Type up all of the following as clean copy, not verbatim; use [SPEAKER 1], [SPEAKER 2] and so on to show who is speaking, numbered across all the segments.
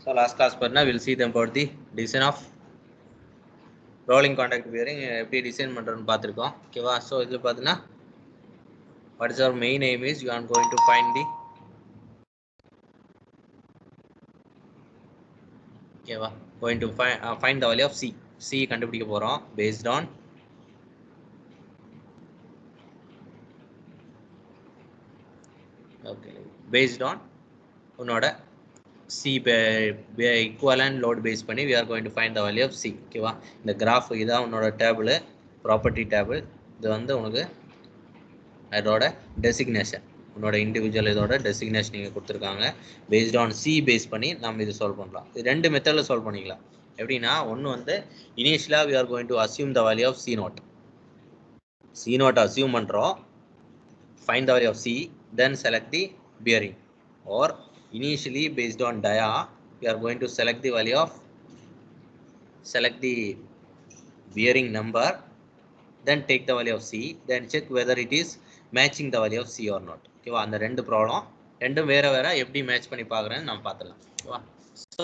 [SPEAKER 1] So last class we'll see them about the design of rolling contact bearing எப்படி design பண்றோம்னு பார்த்திருக்கோம். ஓகேவா? So இதுல பாத்தீங்கன்னா what is our main aim is you are going to find the ஓகேவா going to find the value of c கண்டுபிடிக்க போறோம் based on உன்னோட c equivalent load base பண்ணி we are going to find the value of c. ஓகேவா? இந்த graph இதான் உன்னோட table property table. இது வந்து உனக்கு அதோட டெசிக்னேஷன் உன்னோட இண்டிவிஜுவல் இதோட டெசிக்னேஷன் இங்கே கொடுத்துருக்காங்க. பேஸ்ட் ஆன் சி பேஸ் பண்ணி நம்ம இது சால்வ் பண்ணலாம். இது ரெண்டு மெத்தடில் சால்வ் பண்ணிக்கலாம். எப்படின்னா ஒன்று வந்து இனிஷியலாக we are going to assume the value of C naught assume பண்ணுறோம். Find the value of C then select the bearing or initially based on dia we are going to select the value of bearing number, then take the value of c, then check whether it is matching the value of c or not. ஓகேவா? அந்த ரெண்டு problem ரெண்டும் வேற வேற எப்படி match பண்ணி பார்க்குறேன்னு நம்ம பார்த்துக்கலாம். ஓகேவா? So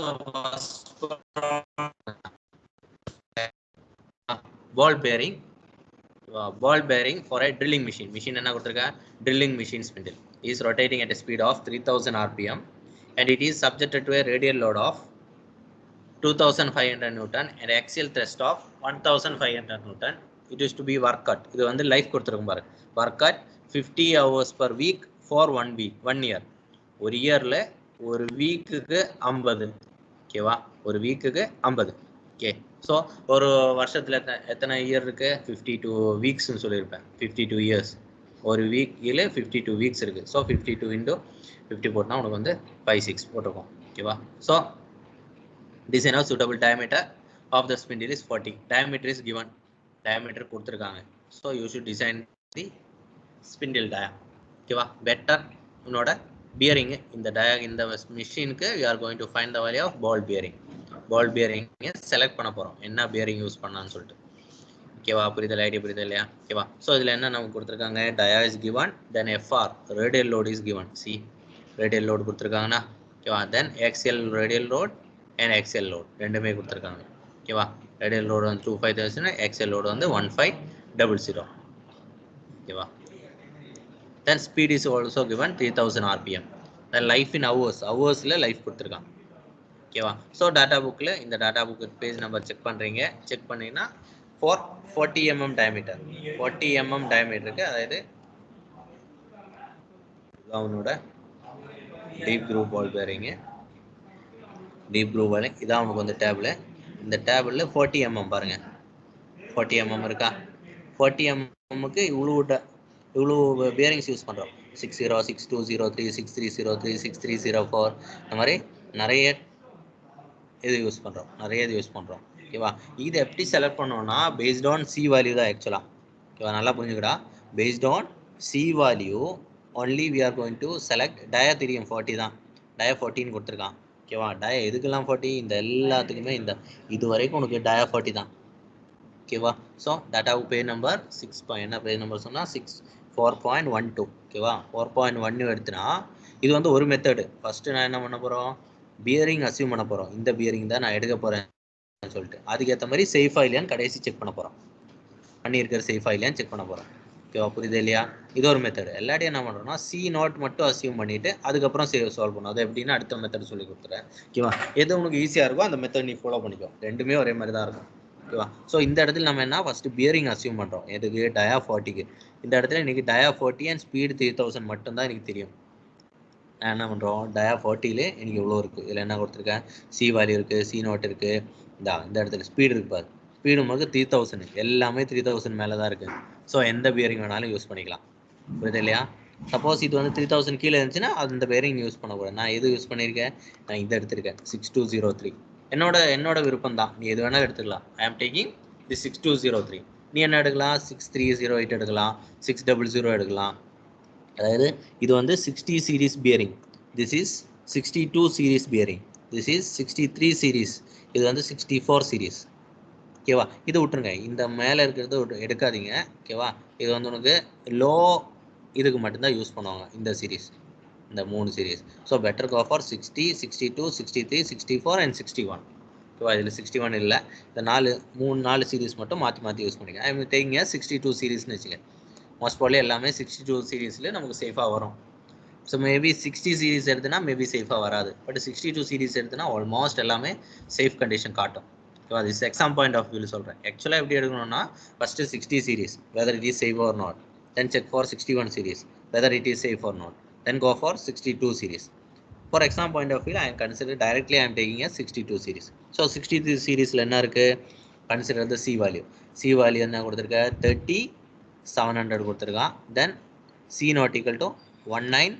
[SPEAKER 1] ball bearing for a drilling machine என்ன கொடுத்துருக்கேன்? drilling machine spindle is rotating at a speed of 3000 rpm and it is subjected to a radial load of 2500 Newton and axial thrust of 1500 Newton. It is to be work cut. இது வந்து life கொடுத்துருக்கும் பாரு. work cut 50 hours per week for 1 year. ஒரு இயர்ல ஒரு வீக்குக்கு 50. ஓகேவா? ஒரு வீக்குக்கு 50. ஓகே. ஸோ ஒரு வருஷத்துல எத்தனை இயர் இருக்கு? 52 வீக்ஸ்ன்னு சொல்லியிருப்பேன். 52 இயர்ஸ். ஒரு வீக்கில் 52 வீக்ஸ் இருக்கு. ஸோ 52 into 50 போட்டா உனக்கு வந்து 56 போட்டிருக்கோம். ஓகேவா? So design of suitable diameter of the spindle is 40. Diameter is given. Diameter கொடுத்திருக்காங்க. So you should design the spindle dia. ஓகேவா? better உன்னோட bearing இந்த மெஷினுக்கு you are going to find the value of ball bearing. ball bearing select பண்ண போறோம். என்ன bearing use பண்ணான்னு சொல்லிட்டு. ஓகேவா? புரியுதா? ஐடியா புரியுதா இல்லையா? ஓகேவா? ஸோ இதில் என்ன நமக்கு கொடுத்துருக்காங்க? dia is given, then fr radial load is given. see radial load கொடுத்துருக்காங்கன்னா ஓகேவா? then axial radial load and axial load ரெண்டுமே கொடுத்துருக்காங்க. ஓகேவா? radial load வந்து 25,000, axial load வந்து 1500. ஓகேவா? then speed is also given 3000 rpm. then life in hoursல life கொடுத்துருக்காங்க. ஓகேவா? ஸோ டாட்டா புக்கில் இந்த data book page number check பண்ணுறீங்க. செக் பண்ணிங்கன்னா 40 mm diameter 40 mm diameterக்கு அதாவது அவனோட டீப் குரூப் பால் பேரிங்க டீப் ப்ளூ வேலை இதான் உனக்கு வந்து டேபிள். இந்த டேபிளில் 40 mm பாருங்க. 40 mm இருக்கா? 40 mm-க்கு இவ்வளோ பியரிங்ஸ் யூஸ் பண்ணுறோம். 60, 6203, 6303, 6304 இந்த மாதிரி நிறைய இது யூஸ் பண்ணுறோம். ஓகேவா? இது எப்படி செலக்ட் பண்ணோம்னா பேஸ்ட் ஆன் சி வேல்யூ தான் ஆக்சுவலாக. ஓகேவா? நல்லா புரிஞ்சுக்கடா. Based on C value only we are going to select. Dia தெரியும் 40 தான். டயா 14 கொடுத்துருக்கான். ஓகேவா? டயா எதுக்கெல்லாம் 40? இந்த எல்லாத்துக்குமே இந்த இது வரைக்கும் உனக்கு டயா 40 தான். ஓகேவா? ஸோ டேட்டாவுக்கு பேஜ் நம்பர் 6 என்ன பேஜ் நம்பர் சொன்னால் 4.12. ஓகேவா? 4.1 எடுத்துனா இது வந்து ஒரு மெத்தடு. ஃபர்ஸ்ட் நான் என்ன பண்ண போகிறோம்? பியரிங் அசியூம் பண்ண போகிறோம். இந்த பியரிங் தான் நான் எடுக்க போகிறேன் சொல்லிட்டு அதுக்கேற்ற மாதிரி சேஃபா இல்லையான்னு கடைசி செக் பண்ண போகிறோம். பண்ணியிருக்கிற சேஃபா இல்லையான்னு செக் பண்ண போகிறோம். ஓகேவா? புரியுது இல்லையா? இது ஒரு மெத்தடு. எல்லாத்தையும் என்ன பண்ணுறோம்னா சி நோட் மட்டும் அசியூம் பண்ணிட்டு அதுக்கப்புறம் சால்வ் பண்ணும். அது எப்படின்னா அடுத்த மெத்தட் சொல்லி கொடுத்துறேன். ஓகேவா? எது உனக்கு ஈஸியாக இருக்கோ அந்த மெத்தட் நீ ஃபாலோ பண்ணிக்கோ. ரெண்டுமே ஒரே மாதிரி தான் இருக்கும். ஓகேவா? ஸோ இந்த இடத்துல நம்ம என்ன ஃபர்ஸ்ட் பியரிங் அசியூம் பண்ணுறோம். எதுக்கு? டயா 40க்கு. இந்த இடத்துல இன்னைக்கு டயா 40 அண்ட் ஸ்பீடு 3000 மட்டும்தான் எனக்கு தெரியும். நான் என்ன பண்ணுறோம்? டயா 40லே எனக்கு இவ்வளோ இருக்குது. இதில் என்ன கொடுத்துருக்கேன்? சி வேல்யூ இருக்குது, சி நோட் இருக்குது. இந்த இடத்துல ஸ்பீடு இருக்கு பாரு. ஸ்பீடு நமக்கு 3000. எல்லாமே 3000 மேலே தான் இருக்குது. ஸோ எந்த பியரிங் வேணாலும் யூஸ் பண்ணிக்கலாம். புரியுது இல்லையா? சப்போஸ் இது வந்து 3000 கீழே இருந்துச்சுன்னா அந்த பியரிங் யூஸ் பண்ணக்கூடாது. நான் எது யூஸ் பண்ணியிருக்கேன்? நான் இதை எடுத்திருக்கேன் 6203. என்னோட விருப்பம் தான். நீ எது வேணாலும் எடுத்துக்கலாம். ஐ ஆம் டேக்கிங் தி 6203. நீ என்ன எடுக்கலாம்? 6308 எடுக்கலாம், 600 எடுக்கலாம். அதாவது இது வந்து 60 series bearing. This is 62 series bearing. This is 63 series. இது வந்து 64 சீரீஸ். ஓகேவா? இது விட்டுருங்க. இந்த மேலே இருக்கிறது எடுக்காதீங்க. ஓகேவா? இது வந்து உனக்கு லோ இதுக்கு மட்டும்தான் யூஸ் பண்ணுவாங்க இந்த சீரீஸ். இந்த 3 series. So better go for 60, 62, 63, 64 and 61. ஓகேவா, இதில் 61 இல்லை. இந்த 4 சீரிஸ் மட்டும் மாற்றி மாற்றி யூஸ் பண்ணிக்க. ஐ மீன் டேக்கிங்க 62 சீரிஸ்னு வச்சுக்க. மோஸ்ட் ப்ராபப்லி எல்லாமே 62 சீரிஸில் நமக்கு சேஃபாக வரும். ஸோ மேபி 60 சீரிஸ் எடுத்துனா மேபி சேஃபாக வராது. பட் 62 சீரிஸ் எடுத்துனா ஆல்மோஸ்ட் எல்லாமே சேஃப் கண்டிஷன் காட்டும். ஓகேவா, திஸ் எக்ஸாம் பாயிண்ட் ஆஃப் வியூவில் சொல்கிறேன். ஆக்சுவலாக எப்படி எடுக்கணும்னா first 60 series whether it is safe or not, then check for 61 series whether it is safe or not, then go for 62 series. For exam point of view, I am consider directly I am taking a 62 series. So 62 series la enna irukku, consider the C value. C value enna kuduthirukka 30 700 kuduthirukka. Then C not equal to 19,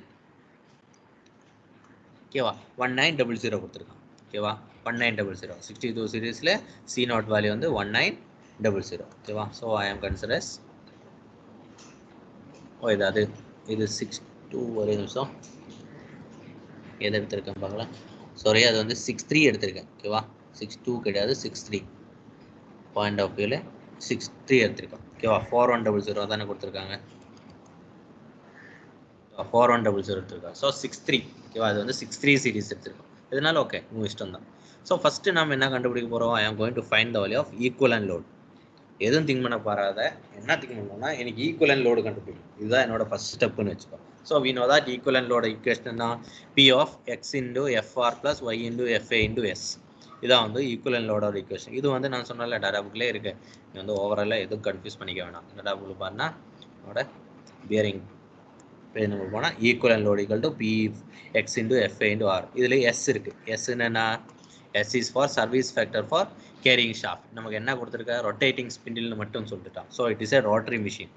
[SPEAKER 1] okay va, 1900 kuduthirukka. Okay va, 1900. 62 series la C not value வந்து 1900. Okay va, so I am consider as இது 62 ஒரே நிமிஷம் எதை எடுத்திருக்கேன் பார்க்கலாம். Sorry, அது வந்து 63 எடுத்திருக்கேன். ஓகேவா, 62 கிடையாது, 63 பாயிண்ட் ஆஃப் வியூவில் 63 எடுத்திருக்கேன். ஓகேவா, 4100 தானே கொடுத்துருக்காங்க, 4100 எடுத்திருக்காங்க. ஸோ 63. ஓகேவா, அது வந்து 63 சீரிஸ் எடுத்திருக்கோம். இதனால ஓகே, உங்கள் இஷ்டம் தான். ஸோ ஃபஸ்ட்டு நம்ம என்ன கண்டுபிடிக்க போகிறோம், I am going to find the value of equivalent load. எதுவும் திங்க் பண்ண பாராத, என்ன திங்க் பண்ணணும்னா எனக்கு ஈக்குவலன்ட் லோடு கண்டுபிடிக்கும். இதுதான் என்னோட ஃபர்ஸ்ட் ஸ்டெப்னு வச்சுக்கோ. So we know that equivalent லோட ஈக்குவேஷன் தான் P of X into FR plus Y into FA into S. இதான் வந்து ஈக்குவலன்ட் லோடோட ஈக்குவேஷன். இது வந்து நான் சொன்னால டேட்டா புக்லேயே இருக்குது. நீ வந்து ஓவராலாக எதுவும் கன்ஃபியூஸ் பண்ணிக்க வேணாம். டேட்டா புக்கில் பாருன்னா என்னோட பியரிங் பேஜ் நம்பர் போனால் equivalent load equal to P X into FA into R. இதில் எஸ் இருக்குது. எஸ் என்னென்னா S is for service factor for carrying shaft. நமக்கு என்ன கொடுத்துருக்க, ரொட்டேட்டிங் ஸ்பிண்டில்னு மட்டும் சொல்லிட்டுட்டான். So it is a rotary machine.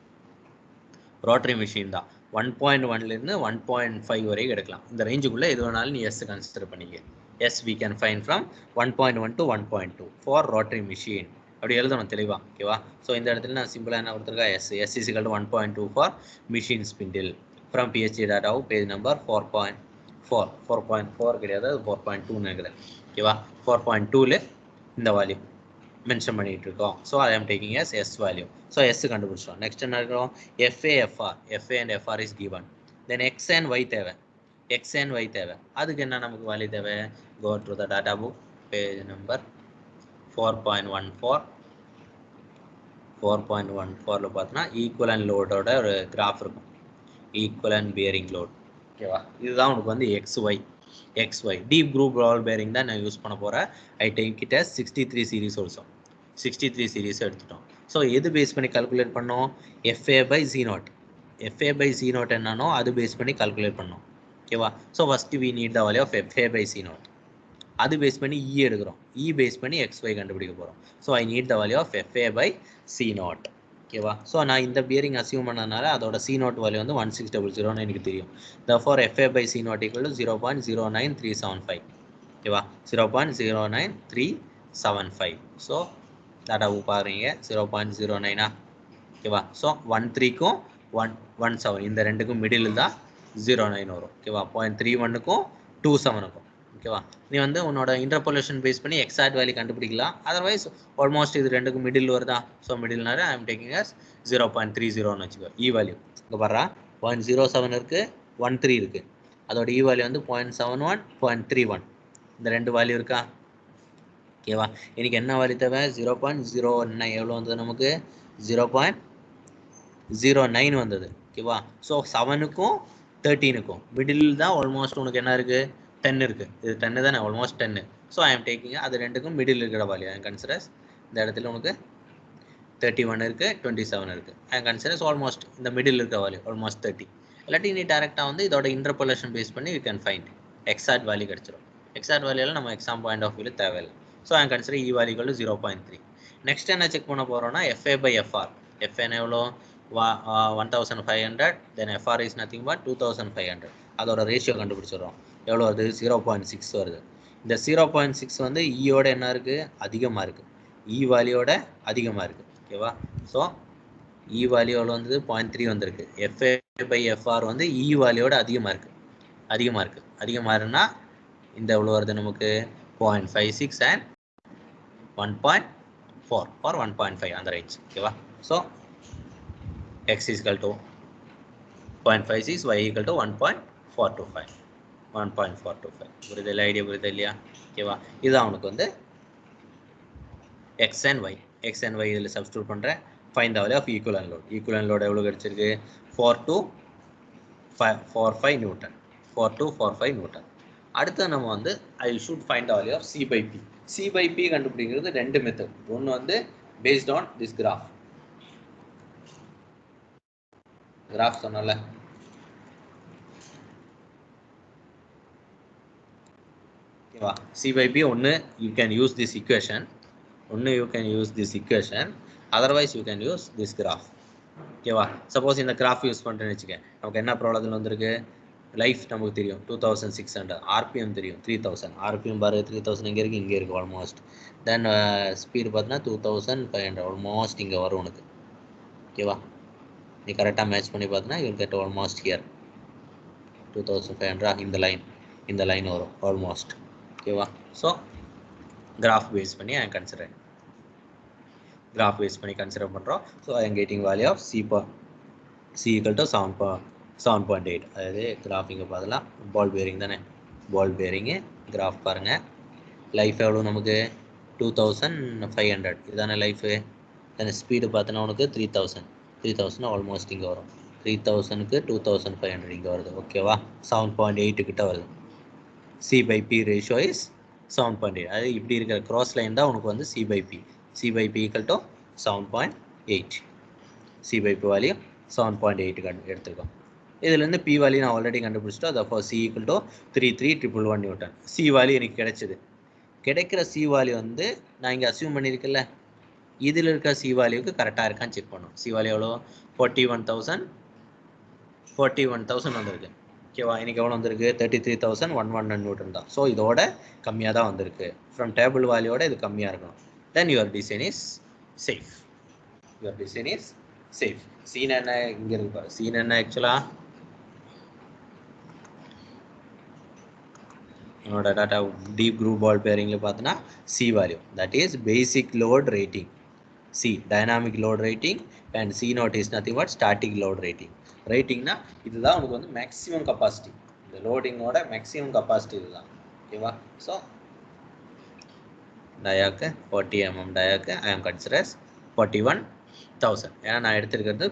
[SPEAKER 1] Rotary machine தான் 1.1லேருந்து 1.5 வரைக்கும் எடுக்கலாம். இந்த ரேஞ்சுக்குள்ளே எது வேணாலும் நீ எஸ் கன்சிடர் பண்ணிக்க. S we can find from 1.1 to 1.2 for rotary machine. அப்படி எழுதணும் தெளிவாக. ஓகேவா, ஸோ இந்த இடத்துல நான் சிம்பிளாக என்ன கொடுத்துருக்கேன், S is equal to 1.2 for machine spindle from PHD data page number 4.4. 4.4 கிடையாது, 4.2 நினைக்கிறேன். ஓகேவா, 4.2ல இந்த வேல்யூ மென்ஷன் பண்ணிட்டு இருக்கோம். So I am taking S S value. So S கண்டுபிடிச்சோம். நெக்ஸ்ட் என்ன இருக்கிறோம், FA FR. FA and FR is given. Then X and Y தேவை. எக்ஸ் அண்ட் ஒய் தேவை. அதுக்கு என்ன நமக்கு வேல்யூ தேவை, go to the data book page number 4.14. 4.14ல பார்த்தோன்னா ஈக்குவலன்ட் லோடோட ஒரு கிராஃப் இருக்கும். Equivalent bearing load. ஓகேவா, இதுதான் உனக்கு வந்து XY deep groove ball bearing தான் நான் யூஸ் பண்ண போகிறேன். ஐ டேக் இட் as 63 சீரிஸ் ஆல்சோ. 63 சீரிஸ் எடுத்துட்டோம். ஸோ எது பேஸ் பண்ணி கால்குலேட் பண்ணோம், FA by Z0. FA by Z0 என்னன்னோ அது பேஸ் பண்ணி கால்குலேட் பண்ணோம். ஓகேவா, so first we need the value of FA by Z0. அது பேஸ் பண்ணி E எடுக்கிறோம். E பேஸ் பண்ணி XY கண்டுபிடிக்க போகிறோம். So I need the value of FA by Z0. ஓகேவா, ஸோ நான் இந்த பியரிங் அசியூம் பண்ணனால அதோட C0 வேல்யூ வந்து 1600 எனக்கு தெரியும். therefore FA by C0 equal to 0.09375. ஓகேவா, 0.09375. ஸோ டாட்டா பாருங்க 0.09. ஓகேவா, ஸோ 13க்கும் 117 இந்த ரெண்டுக்கும் மிடில் தான் 09 வரும். ஓகேவா, 0.31க்கும் 27க்கும். ஓகேவா, நீ வந்து உன்னோட இன்டர்போலேஷன் பேஸ் பண்ணி எக்ஸாக்ட் வேல்யூ கண்டுபிடிக்கலாம். அதர்வைஸ் ஆல்மோஸ்ட் இது ரெண்டுக்கும் மிடில் வருதா. ஸோ மிடில்னால ஐ எம் டேக்கிங் as 0.30ன்னு வச்சுக்கோ. இ வேல்யூ இங்கே பாரு 0.07 இருக்குது, 13 இருக்குது. அதோட இ வேல்யூ வந்து 0.71, 0.31. இந்த ரெண்டு வேல்யூ இருக்கா. ஓகேவா, எனக்கு என்ன வேல்யூ தேவை, 0.09. எவ்வளோ வந்தது நமக்கு, 0.09 வந்தது. ஓகேவா, ஸோ 7க்கும் 13க்கும் மிடில் தான் ஆல்மோஸ்ட் உனக்கு என்ன இருக்குது, 10 இருக்குது. இது 10 தானே, almost 10. So I am taking அது ரெண்டுக்கும் மிடில் இருக்கிற வேல்யூ ஐ கன்சிடர்ஸ். இந்த இடத்துல உனக்கு 31 இருக்குது, 27 இருக்குது. ஐ கன்சிடர்ஸ் ஆல்மோஸ்ட் இந்த மிடில் இருக்கிற வேல்யூ ஆல்மோஸ்ட் 30. இல்லாட்டி நீ டேரெக்டாக வந்து இதோட இன்டர்போலேஷன் பேஸ் பண்ணி you can find exact value கிடச்சிடும். எக்ஸாக்ட் வேல்யூவில் நம்ம எக்ஸாம் பாயிண்ட் ஆஃப் வியூவில் தேவையில்லை. So I consider E value equal to 0.3. Next என்ன செக் பண்ண போகிறோம்னா FA by FR. FA எவ்வளோ, 1500. தென் FR இஸ் நத்திங் பட் 2500. அதோட ரேஷியோ கண்டுபிடிச்சிடுறோம். எவ்வளோ வருது, 0.6 வருது. இந்த 0.6 வந்து ஈயோட என்ன இருக்குது, அதிகமாக இருக்குது. இ வேல்யூவோட அதிகமாக இருக்குது. ஓகேவா, ஸோ இ வேல்யூ எவ்வளோ வந்தது, 0.3 வந்திருக்கு. FA by FR வந்து இ வேல்யூவோட அதிகமாக இருக்குது. அதிகமாக இருந்தால் இந்த எவ்வளோ வருது நமக்கு, 0.56 and 1.4 or 1.5 அந்த ரேஞ்ச். ஓகேவா, so x is equal to 0.56, y equal to 1.4. 1.425 1.425 புரியுது ஐடியா புரியுது இல்லையா ஓகேவா இதுதான் உனக்கு வந்து x and y இதில் சப்ஸ்டியூட் பண்ணுறேன் find the value of equivalent load எவ்வளோ கிடச்சிருக்கு 4245 நியூட்டன் 4245 நியூட்டன் அடுத்து நம்ம வந்து I should find the value of C by P கண்டுபிடிக்கிறது ரெண்டு மெத்தட் ஒன்று வந்து பேஸ்ட் ஆன் திஸ் கிராஃப் சொன்னல ஓகேவா C by P ஒன்று you can use this equation otherwise you can use this graph ஓகேவா சப்போஸ் இந்த கிராஃப் யூஸ் பண்ணுறேன்னு வச்சுக்க நமக்கு என்ன ப்ராப்ளத்தில் வந்திருக்கு லைஃப் நமக்கு தெரியும் 2600 RPM தெரியும் 3000 RPM பாரு 3000 இங்கே இருக்குது ஆல்மோஸ்ட் தென் ஸ்பீடு பார்த்தீங்கன்னா 2500 ஆல்மோஸ்ட் இங்கே வரும் உனக்கு ஓகேவா நீ கரெக்டாக மேட்ச் பண்ணி பார்த்தீங்கன்னா யூ கெட் ஆல்மோஸ்ட் ஹியர் 2500 இந்த லைன் வரும் ஆல்மோஸ்ட் ஓகேவா ஸோ கிராஃப் பேஸ் பண்ணி I consider பண்ணுறோம் so I am getting value of C equal to 7.8 அதாவது கிராஃப் இங்கே பார்த்தலாம் பால் பேரிங் தானே பால் பேரிங்கு கிராஃப் பாருங்கள் லைஃப் எவ்வளோ நமக்கு 2500 இதுதானே லைஃபு தென் ஸ்பீடு பார்த்தோன்னா உனக்கு 3000 ஆல்மோஸ்ட் இங்கே வரும் 3000க்கு 2500 இங்கே வருது ஓகேவா 7.8 கிட்ட வருது C by P ratio is 7.8 அது இப்படி இருக்கிற க்ராஸ் லைன் தான் உனக்கு வந்து C by P equal to 7.8 C by P value 7.8 எடுத்துருக்கோம் இதுலேருந்து P வேல்யூ நான் ஆல்ரெடி கண்டுபிடிச்சிட்டோம் அதப்போ C equal to 33,111 Newton C value எனக்கு கிடைச்சிது கிடைக்கிற C வேல்யூ வந்து நான் இங்கே அசியூம் பண்ணியிருக்கேன்ல இதில் இருக்க C வேல்யூக்கு கரெக்டாக இருக்கான்னு செக் பண்ணணும் C வேல்யூ எவ்வளோ 41,000 வந்திருக்கு ஓகேவா இன்னைக்கு எவ்வளோ வந்திருக்கு 33,111 நியூட்டன் தான் ஸோ இதோட கம்மியாக தான் வந்திருக்கு ஃப்ரம் டேபிள் வேல்யூவோட இது கம்மியாக இருக்கணும் then your design is safe சீன் என்ன இங்கே இருக்கு சீன் என்ன ஆக்சுவலாக என்னோட டாட்டா டீப் குரூப் பால் பேரிங்கில் பார்த்தோன்னா C value that is basic load rating C dynamic load rating and C naught is nothing but static load ரேட்டிங்னா இதுதான் உனக்கு வந்து மேக்ஸிமம் கெப்பாசிட்டி இந்த லோடிங்கோட மேக்ஸிமம் கெப்பாசிட்டி இதுதான் ஓகேவா ஸோ டயாக்கு 40 mm டயாக்கு ஐ ஆம் கன்சிடர்ஸ் 41,000 ஏன்னா நான் எடுத்திருக்கிறது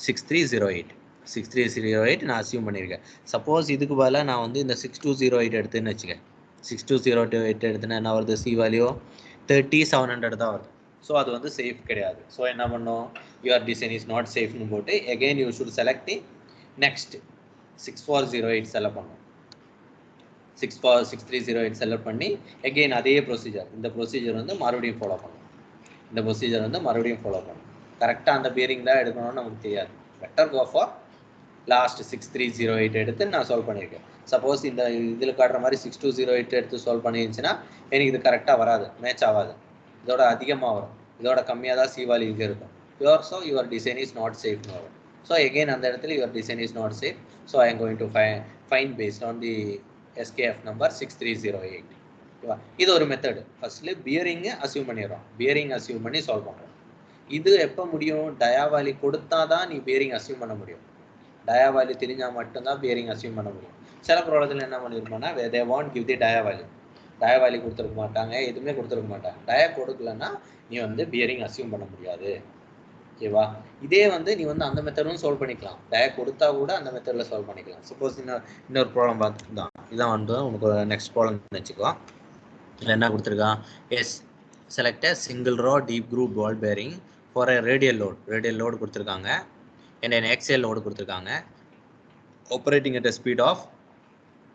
[SPEAKER 1] 6308 நான் அசியூம் பண்ணியிருக்கேன் சப்போஸ் இதுக்கு பதிலாக நான் வந்து இந்த 6208 எடுத்துன்னு வச்சுக்கேன் 6208 எடுத்துன்னா என்ன வருது C வேல்யூ 3700 தான் வருது ஸோ அது வந்து சேஃப் கிடையாது ஸோ என்ன பண்ணோம் யுவர் டிசைன் இஸ் நாட் சேஃப்னு போட்டு again you should select the next 6408 select பண்ணோம் 6308 செலக்ட் பண்ணி அகெயின் அதே ப்ரொசீஜர் இந்த ப்ரொசீஜர் வந்து மறுபடியும் ஃபாலோ பண்ணணும் கரெக்டாக அந்த பேரிங் தான் எடுக்கணும்னு நமக்கு தெரியாது பெட்டர் கோ ஃபார் லாஸ்ட் 6308 எடுத்து நான் சால்வ் பண்ணியிருக்கேன் சப்போஸ் இந்த இதில் காட்டுற மாதிரி 6208 எடுத்து சால்வ் பண்ணிருந்துச்சுன்னா எனக்கு இது கரெக்டாக வராது மேட்ச் ஆகாது இதோட அதிகமாக வரும் இதோட கம்மியாக தான் C வேல்யூ இங்கே இருக்கும் so your design is not சேஃப்னு வரும் ஸோ எகெயின் அந்த இடத்துல your design is not safe so I am going to find based on the SKF number 6308 ஓகேவா இது ஒரு மெத்தடு ஃபர்ஸ்ட்ல பியரிங்கை அசியூம் பண்ணிடுறோம் பியரிங் அசியூம் பண்ணி சால்வ் பண்ணுறோம் இது எப்போ முடியும் டயாவாலி கொடுத்தா தான் நீ பியரிங் அசியூம் பண்ண முடியும் டயாவாலி தெரிஞ்சால் மட்டும்தான் பியரிங் அசியூம் பண்ண முடியும் சில ப்ராப்ளத்தில் என்ன பண்ணியிருப்போம்னா தே வாண்ட் கிவ் தி டயாவாலி கொடுத்துருக்க மாட்டாங்க எதுவுமே கொடுத்துருக்க மாட்டாங்க டயா கொடுக்கலன்னா நீ வந்து பியரிங் அசியூம் பண்ண முடியாது ஓகேவா இதே வந்து நீ வந்து அந்த மெத்தடும் சால்வ் பண்ணிக்கலாம் டயா கொடுத்தா கூட அந்த மெத்தடில் சால்வ் பண்ணிக்கலாம் சப்போஸ் இன்னொரு ப்ராப்ளம் பார்த்து தான் இதான் வந்து உனக்கு நெக்ஸ்ட் ப்ராப்ளம் வச்சுக்கோ இதில் என்ன கொடுத்துருக்கான் yes select single row deep groove ball bearing for a radial load கொடுத்துருக்காங்க and an axial load கொடுத்துருக்காங்க operating at a speed of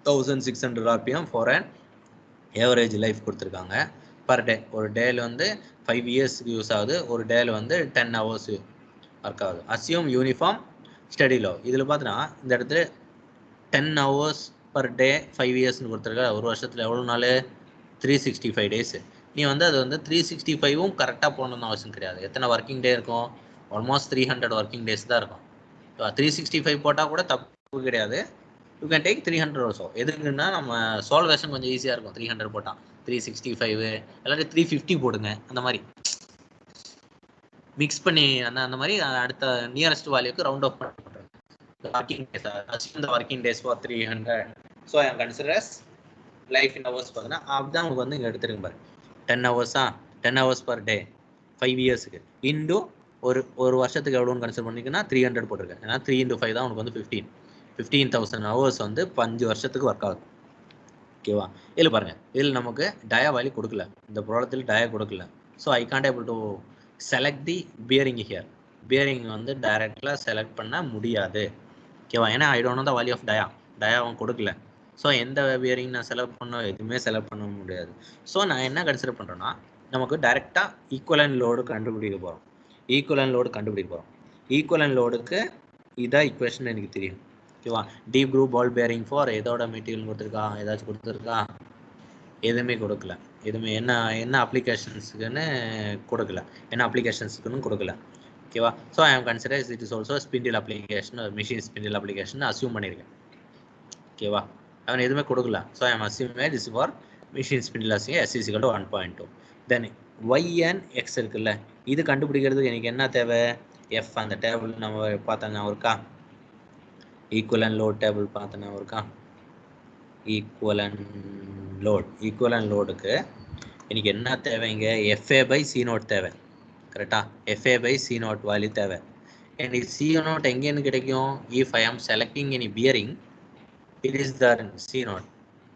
[SPEAKER 1] 1600 rpm for an average life கொடுத்துருக்காங்க per day ஒரு டேல வந்து 5 years யூஸ் ஆகுது ஒரு டேல வந்து 10 hours ஒர்க் ஆகுது assume uniform steady load இதில் பார்த்தீங்கன்னா இந்த இடத்துல 10 hours per day 5 yearsனு கொடுத்துருக்க ஒரு வருஷத்தில் எவ்வளோ நாள் 365 days நீ வந்து அது வந்து 365ம் கரெக்டாக போகணுன்னு அவசியம் கிடையாது எத்தனை ஒர்க்கிங் டே இருக்கும் ஆல்மோஸ்ட் 300 ஒர்க்கிங் டேஸ் தான் இருக்கும் 365 போட்டால் கூட தப்பு கிடையாது யூ கேன் டேக் 300 ஆல்சோ எதுக்குன்னா நம்ம சால்வேஷன் கொஞ்சம் ஈஸியாக இருக்கும் 300 போட்டால் 365 எல்லாரும் 350 போடுங்க அந்த மாதிரி மிக்ஸ் பண்ணி அந்த மாதிரி அடுத்த நியரஸ்ட் வேல்யூக்கு ரவுண்ட் ஆஃப் பண்ணுறேன் the working days. Assume the working days for 300. So I am considered as life in hours பார்த்தீங்கன்னா அதுதான் உங்களுக்கு வந்து இங்கே எடுத்துருங்க பாரு 10 ஹவர்ஸா 10 ஹவர்ஸ் பர் டே 5 இயர்ஸுக்கு இன்டு ஒரு வருஷத்துக்கு எவ்வளோன்னு கன்சிடர் பண்ணிங்கன்னா 300 போட்டிருக்கேன் ஏன்னா 3 into 5 தான் உனக்கு வந்து 15,000 ஹவர்ஸ் வந்து 5 வருஷத்துக்கு ஒர்க் ஆகுது ஓகேவா இதில் பாருங்கள் இதில் நமக்கு டயா வேல்யூ கொடுக்கல இந்த ப்ராடக்ட்டில் டயா கொடுக்கல so I can't able to select the bearing here bearing வந்து டைரெக்டாக செலக்ட் பண்ண முடியாது ஓகேவா ஏன்னா I don't know the value of dia அவன் கொடுக்கல ஸோ எந்த பியரிங் நான் செலக்ட் பண்ண எதுவுமே செலக்ட் பண்ண முடியாது ஸோ நான் என்ன கன்சிடர் பண்ணுறேன்னா நமக்கு டைரெக்டாக ஈக்குவலன் லோடு கண்டுபிடிக்க போகிறோம் ஈக்குவலன் லோடுக்கு இதான் ஈக்குவேஷன் எனக்கு தெரியும் ஓகேவா deep groove ball bearing for எதோட மெட்டீரியல் கொடுத்துருக்கா ஏதாச்சும் கொடுத்துருக்கா எதுவுமே கொடுக்கல எதுவுமே என்ன அப்ளிகேஷன்ஸுக்குன்னு கொடுக்கல கொடுக்கல ஓகேவா ஸோ ஐ ஆம் consider it is also spindle application machine spindle application assume பண்ணியிருக்கேன் ஓகேவா அவன் எதுவுமே கொடுக்கல ஸோ ஐ ஆம் assume this for machine spindle assume S = 1.2 then Y and X இருக்குல்ல இது கண்டுபிடிக்கிறதுக்கு எனக்கு என்ன தேவை F அந்த டேபிள் நம்ம பார்த்தோன்னா இருக்கா ஈக்குவலன் லோட் டேபிள் பார்த்தோன்னா இருக்கா ஈக்குவலன் லோடுக்கு எனக்கு என்ன தேவைங்க FA/C0 தேவை கரெக்டா FA/C0 வேல்யூ தேவை எனக்கு C0 எங்கேன்னு கிடைக்கும் if I am selecting any bearing it is there in C0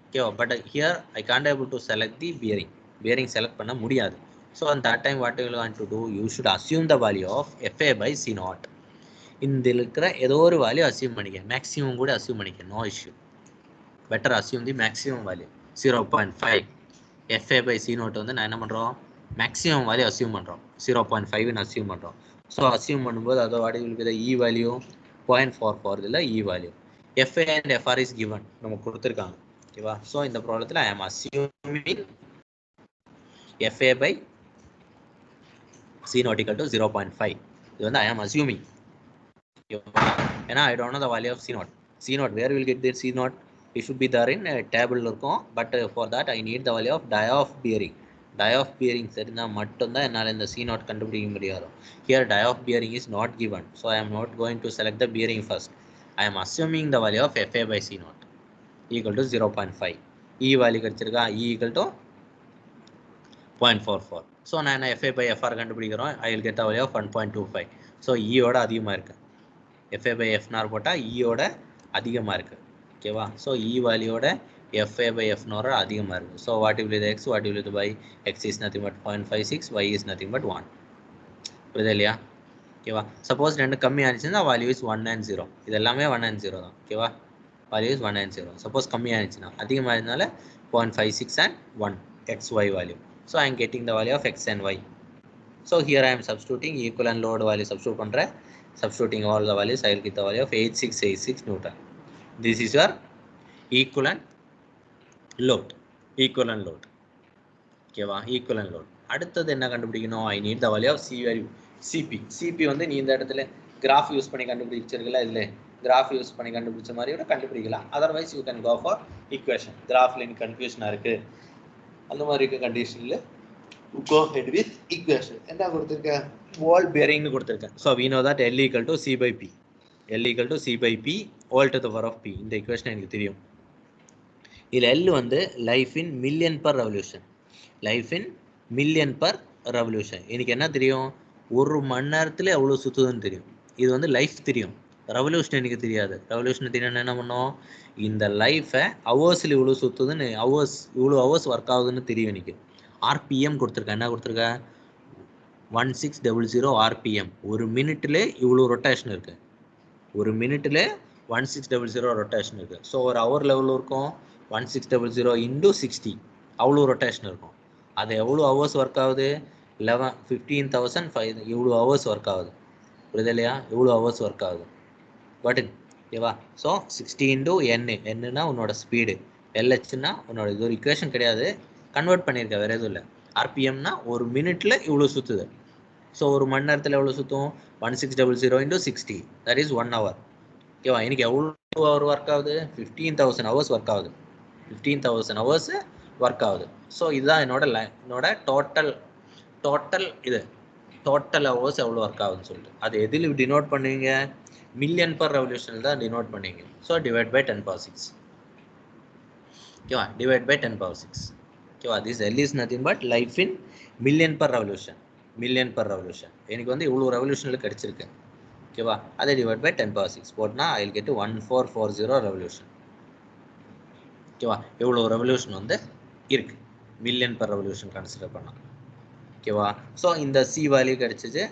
[SPEAKER 1] okay but here I can't able to select the bearing select பண்ண முடியாது so at that time what you will want to do you should assume the value of FA/C0 இந்த இருக்கிற ஏதோ ஒரு value assume பண்ணிக்க maximum கூட assume பண்ணிக்க no issue better assume the maximum value 0.5 FA/C0 வந்து நான் என்ன பண்ணுறோம் மேக்ஸிமம் வேல்யூ அசியூம் பண்ணுறோம் 0.5ன்னு அசியூம் பண்ணுறோம் ஸோ அசியூம் பண்ணும்போது அதோட வாடிகளுக்கு இ வேல்யூ 0.44 இதில் இ value FA and FR is given நமக்கு கொடுத்துருக்காங்க ஓகேவா ஸோ இந்த ப்ராப்ளத்தில் ஐ ஆம் அசியூமிங் FA/C0 = 0.5 இது வந்து ஐ ஆம் அசியூமிங் ஏன்னா I don't know the value of C0 where will get this C0 it should be there in table இருக்கும் but for that I need the value of dia of bearing சரினா மட்டும்தான் என்னால் இந்த C0 கண்டுபிடிக்க முடியாது here dia of bearing is not given so I am not going to select the bearing first I am assuming the value of FA/C0 equal to 0.5 E value கிடைச்சிருக்கா E equal to 0.44 so நான் FA/FR கண்டுபிடிக்கிறோம் I will get the value of 1.25 so E ஓட அதிகமாக இருக்கு FA/FNR போட்டால் E ஓட அதிகமாக இருக்கு ஓகேவா ஸோ E வேல்யூவோட FA/FNR அதிகமாக இருக்குது so what will be the X what will be the Y X is nothing but 0.56 Y is nothing but 1 புரியுது இல்லையா ஓகேவா சப்போஸ் ரெண்டு கம்மி ஆனிச்சுன்னா வேல்யூ இஸ் 1 and 0 இது எல்லாமே 1 and 0 தான் ஓகேவா வேல்யூ இஸ் 1 and 0 சப்போஸ் கம்மி ஆனிச்சுன்னா அதிகமாக இருந்தால 0.56 and 1 XY value so I am getting the value of X and Y so here I am substituting equivalent load value substitute பண்ணுறேன் substituting all the values I will get the value of 8686 Newton. This is your equivalent load. ஓகேவா equivalent load. அடுத்தது என்ன கண்டுபிடிக்கணும் I need the value of CP வந்து நீ இந்த இடத்துல graph use பண்ணி கண்டுபிடிச்சிருக்கல இல்லை கிராஃப் யூஸ் பண்ணி கண்டுபிடிச்ச மாதிரி கூட கண்டுபிடிக்கலாம் otherwise you can go for equation கிராஃப்ல எனக்கு கன்ஃபியூஷனாக இருக்குது அந்த மாதிரி இருக்க கண்டிஷனில் go ahead with equation என்ன கொடுத்திருக்க wall bearing னு கொடுத்திருக்கேன் so we know that L equal to C/P all to the power of P இந்த equation எனக்கு தெரியும் இதுல L வந்து life in million per revolution எனக்கு என்ன தெரியும் ஒரு மணி நேரத்துல எவ்வளவு சுத்துதுன்னு தெரியும் இது வந்து லைஃப் தெரியும் ரெவல்யூஷன் எனக்கு தெரியாது ரெவல்யூஷன் தெரியும் என்ன பண்ணோம் இந்த லைஃபை ஹவர்ஸ்ல இவ்வளவு சுத்துதுன்னு இவ்வளவு ஹவர்ஸ் ஒர்க் ஆகுதுன்னு தெரியும் எனக்கு RPM கொடுத்துருக்கேன் என்ன கொடுத்துருக்கேன் 1600 RPM ஒரு மினிட்ல இவ்வளோ ரொட்டேஷன் இருக்கு 1600 ரொட்டேஷன் இருக்கு ஸோ ஒரு ஹவர் லெவலில் இருக்கும் 1600 × 60 அவ்வளோ ரொட்டேஷன் இருக்கும் அது எவ்வளோ ஹவர்ஸ் ஒர்க் ஆகுது 15,500 இவ்வளோ ஹவர்ஸ் ஒர்க் ஆகுது புரியுது இல்லையா இவ்வளோ ஹவர்ஸ் ஒர்க் ஆகுது பட் ஓகேவா ஸோ 60 × N என்னன்னா உன்னோட ஸ்பீடு LHன்னா உன்னோட இது ஒரு இக்குவேஷன் கிடையாது கன்வெர்ட் பண்ணியிருக்க வேற எதுவும் இல்லை RPMனா ஒரு மினிட்ல இவ்வளோ சுற்றுது ஸோ ஒரு மணி நேரத்தில் எவ்வளோ சுற்றும் 1600 × 60 தட் இஸ் 1 hour ஓகேவா எனக்கு எவ்வளோ ஹவர் ஒர்க் ஆகுது 15,000 hours ஒர்க் ஆகுது 15,000 hours ஒர்க் ஆகுது ஸோ இதுதான் என்னோட டோட்டல் ஹவர்ஸ் எவ்வளோ ஒர்க் ஆகுதுன்னு சொல்லிட்டு அது எதில் டினோட் பண்ணுவீங்க மில்லியன் பர் ரெவல்யூஷன் தான் டினோட் பண்ணீங்க. So divide by 10 power 6. ஓகேவா, டிவைட் பை 10 பவர் 6. ஓகேவா, this L is nothing but life in million per revolution. Million per revolution எனக்கு வந்து இவ்வளோ ரெவல்யூஷனில் கிடச்சிருக்கு. ஓகேவா, அதை டிவைட் பை 10 பவர் 6 போட்டுனா ஐ வில் கெட் 1440 ரெவல்யூஷன். ஓகேவா, எவ்வளோ ரெவல்யூஷன் வந்து இருக்கு மில்லியன் பர் ரெவல்யூஷன் கன்சிடர் பண்ணலாம். ஓகேவா, ஸோ இந்த சி வேல்யூ கிடச்சிச்சு,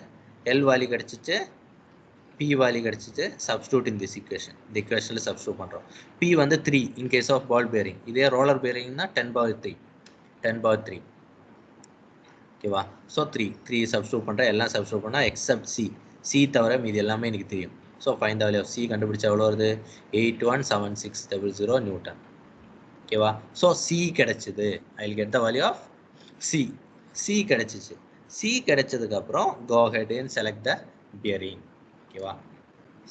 [SPEAKER 1] எல் வேல்யூ கிடச்சிச்சு, பி வேல்யூ கிடச்சிச்சு. Substitute in this equation. இந்த இக்குவேஷனில் சப்ஸ்டியூட் பண்ணுறோம். பி வந்து 3 in case of ball bearing. இதே ரோலர் பேரிங்னா 10 பவர் 3. 10 பவர் 3. ஓகேவா, ஸோ 3 சப்ஸ்டியூட் பண்ணுறேன். எல்லாம் சப்ஸ்டியூட் பண்ணால் எக்ஸப்ட் சி. சி தவிர மீது எல்லாமே எனக்கு தெரியும். So find the value of C கண்டுபிடிச்சா எவ்வளோ வருது? 817600 நியூட்டன். ஓகேவா, ஸோ சி கிடைச்சிது. I will get the value of C. C கிடைச்சிச்சு. சி கிடைச்சதுக்கப்புறம் go ahead and select the bearing. ஓகேவா,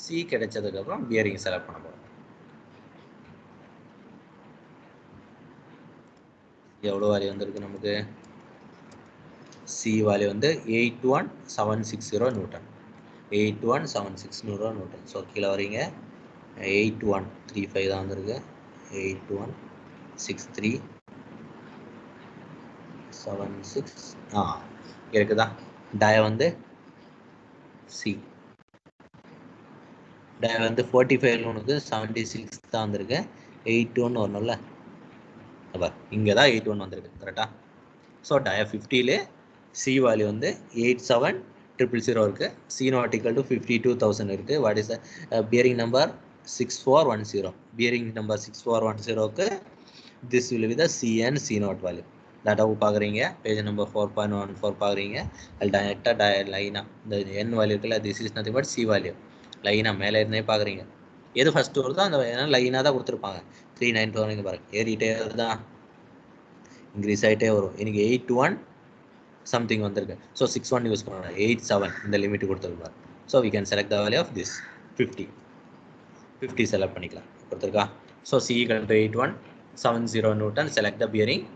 [SPEAKER 1] சி கிடைச்சதுக்கப்புறம் பியரிங் செலக்ட் பண்ண போகிறோம். எவ்வளோ வேல்யூ வந்திருக்கு நமக்கு? சி வேல்யூ வந்து 81760 நியூட்டன். 81760 நியூட்டன். ஸோ கீழே வரீங்க 8135 தான் வந்திருக்கு. 816376 இருக்குதா? டய வந்து சி டய வந்து 45 உனக்கு 76 தான் வந்திருக்கு. 81 வரணும்ல, இங்கே தான் 81 வந்திருக்கு. கரெக்டா? ஸோ டய 50லே சி வேல்யூ வந்து 87000 இருக்கு. சி நாட் ஈக்குவல் டு 52000 இருக்கு. What is the bearing number? 6410. Bearing number 6410க்கு this will be the C and C naught value. டேட்டாவை பார்க்குறீங்க, பேஜ் நம்பர் 4.14 பார்க்குறீங்க. அது டைரெக்டாக லைனாக இந்த என் வேல்யூ இருக்குல்ல, this is nothing but see value. லைனாக மேலே இருந்தே பார்க்குறீங்க. எது ஃபஸ்ட்டு வருதோ அந்த லைனாக தான் கொடுத்துருப்பாங்க. 394 பாருங்க, ஏறிட்டே வருதா, இன்க்ரீஸ் ஆகிட்டே வரும். எனக்கு 81 சம்திங் வந்திருக்கு. ஸோ 61 யூஸ் பண்ணணும். 87 இந்த லிமிட் கொடுத்துருப்பாரு. So we can select the value of this 50 select பண்ணிக்கலாம். கொடுத்துருக்கா? So C equal to 8170 newton. Select the bearing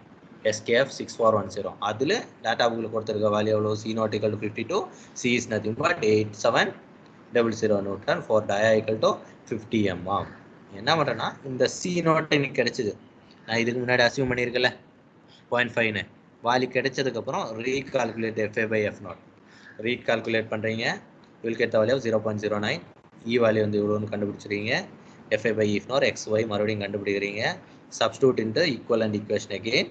[SPEAKER 1] SKF 6410. அதில் டேட்டா புக்கில் கொடுத்துருக்க வேல்யூ எவ்வளோ? C naught equal to 52. C is nothing but 8700 newton for dia equal to 50 mm. என்ன பண்ணுறேன்னா, இந்த C not எனக்கு கிடைச்சிது. நான் இதுக்கு முன்னாடி அசியூம் பண்ணியிருக்கல 0.5ன்னு வேல்யூ கிடைச்சதுக்கப்புறம் recalculate FA by F naught. Recalculate பண்ணுறீங்க, will get the value of 0.09. E value வந்து இவ்வளோன்னு கண்டுபிடிச்சிருக்கீங்க. FA by F naught XY மறுபடியும் கண்டுபிடிக்கிறீங்க. Substitute into equivalent equation again.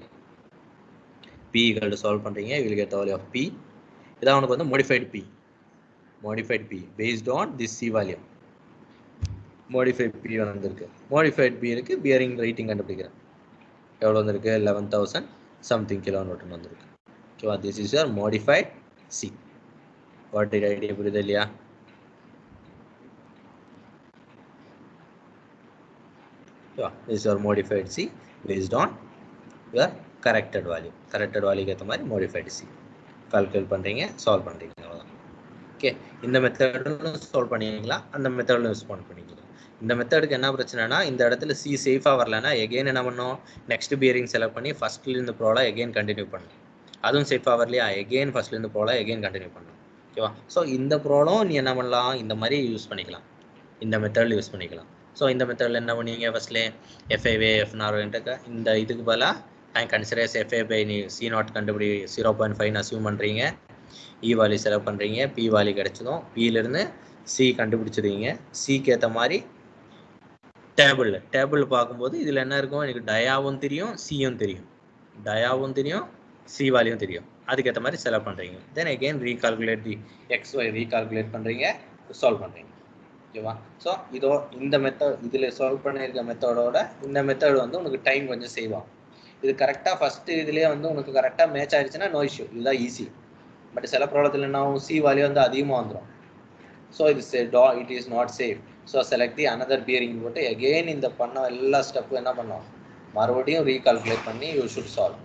[SPEAKER 1] P equal to solve பண்ணுறீங்க, you will get the value of P. இதான் உனக்கு வந்து modified P. Modified P based on this C value. Modified P வந்திருக்கு. Modified P இருக்கு. Bearing rating கண்டுபிடிக்கிறேன். எவ்வளோ வந்திருக்கு? 11,000 something kilonewton வந்திருக்கு. ஓகேவா, this is your modified C. What did I do? புரியுது இல்லையா? This is your modified C based on your corrected value. Corrected value ஏற்ற மாதிரி modified C கால்குலேட் பண்ணுறீங்க, சால்வ் பண்ணுறீங்க. அவ்வளோதான். ஓகே, இந்த மெத்தடும் சால்வ் பண்ணிக்கலாம், அந்த மெத்தடில் யூஸ் பண்ணிக்கலாம். இந்த மெத்தடுக்கு என்ன பிரச்சனைனா, இந்த இடத்துல சி சேஃபாக வரலன்னா எகெயின் என்ன பண்ணணும்? நெக்ஸ்ட் பியரிங் செலக்ட் பண்ணி ஃபஸ்ட்லேருந்து ப்ரோலாக எகெயின் கண்டினியூ பண்ணணும். அதுவும் சேஃபாக வரலையா, எகெயின் ஃபஸ்ட்லேருந்து ப்ரோலாக எகெயின் கண்டினியூ பண்ணணும். ஓகேவா, ஸோ இந்த ப்ரோலும் நீ என்ன பண்ணலாம்? இந்த மாதிரி யூஸ் பண்ணிக்கலாம், இந்த மெத்தடில் யூஸ் பண்ணிக்கலாம். ஸோ இந்த மெத்தடில் என்ன பண்ணுவீங்க? ஃபஸ்ட்லேயே FA F நாட் இந்த இதுக்கு பதிலாக I consider FA by C naught கண்டுபிடி 0.5 அசியூம் பண்ணுறீங்க. இ வேல்யூ செலக்ட் பண்ணுறீங்க. பி வேல்யூ கிடைச்சதும் பியிலிருந்து சி கண்டுபிடிச்சிருவீங்க. சிக்கு ஏற்ற மாதிரி டேபிள் பார்க்கும்போது இதில் என்ன இருக்கும்? எனக்கு டயாவும் தெரியும், சியும் தெரியும். டயாவும் தெரியும், சி வேல்யூவும் தெரியும். அதுக்கேற்ற மாதிரி செலக்ட் பண்ணுறீங்க. தென் அகெயின் ரீகால்குலேட் தி XY ரீகால்குலேட் பண்ணுறீங்க, சால்வ் பண்ணுறீங்க. ஓகேவா, ஸோ இதோ இந்த மெத்தட் இதில் சால்வ் பண்ணியிருக்க மெத்தடோட இந்த மெத்தட் வந்து உனக்கு டைம் கொஞ்சம் சேவ் ஆகும். இது கரெக்டாக ஃபஸ்ட்டு இதுலேயே வந்து உனக்கு கரெக்டாக மேட்ச் ஆகிடுச்சுன்னா நோ இஷ்யூ, இதுதான் ஈஸி. பட் சில ப்ராப்ளத்தில் என்ன ஆகும்? சி வேல்யூ வந்து அதிகமாக வந்துடும். So it is not safe. So select the another bearing போட்டு அகெயின் இந்த பண்ண எல்லா ஸ்டெப்பும் என்ன பண்ணோம்? மறுபடியும் ரீகால்குலேட் பண்ணி யூ ஷுட் சால்வ்.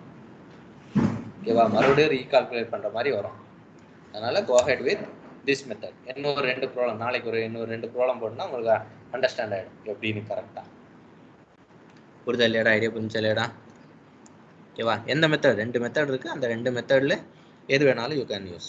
[SPEAKER 1] ஓகேவா, மறுபடியும் ரீகால்குலேட் பண்ணுற மாதிரி வரும். அதனால் கோ ஹெட் வித் திஸ் மெத்தட். இன்னொரு 2 ப்ராப்ளம் நாளைக்கு இன்னொரு 2 ப்ராப்ளம் போட்டுனா உங்களுக்கு அண்டர்ஸ்டாண்ட் ஆகிடும் எப்படின்னு கரெக்டாக. புரிதல் இல்லையாடா? ஐடியா புரிஞ்சா இல்லையாடா? ஓகேவா, எந்த மெத்தட்? 2 மெத்தட் இருக்குது. அந்த 2 மெத்தடில் எது வேணாலும் யூ கேன் யூஸ்.